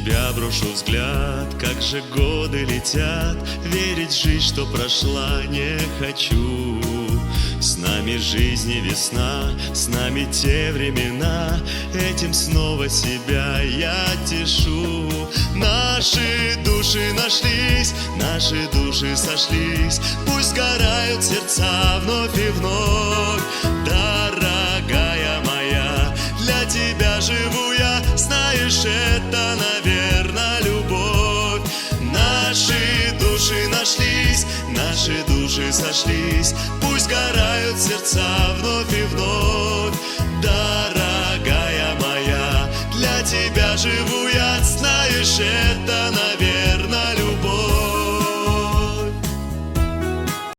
тебя брошу взгляд, как же годы летят, верить в жизнь, что прошла, не хочу. С нами жизнь и весна, с нами те времена, этим снова себя я тешу. Наши души нашлись, наши души сошлись, пусть сгорают сердца вновь и вновь. Дорогая моя, для тебя живу я, знаешь, это, наверное, любовь. Наши души нашлись, наши души сошлись, пусть сгорают сердца вновь и вновь. Дорогая моя, для тебя живу я, знаешь, это,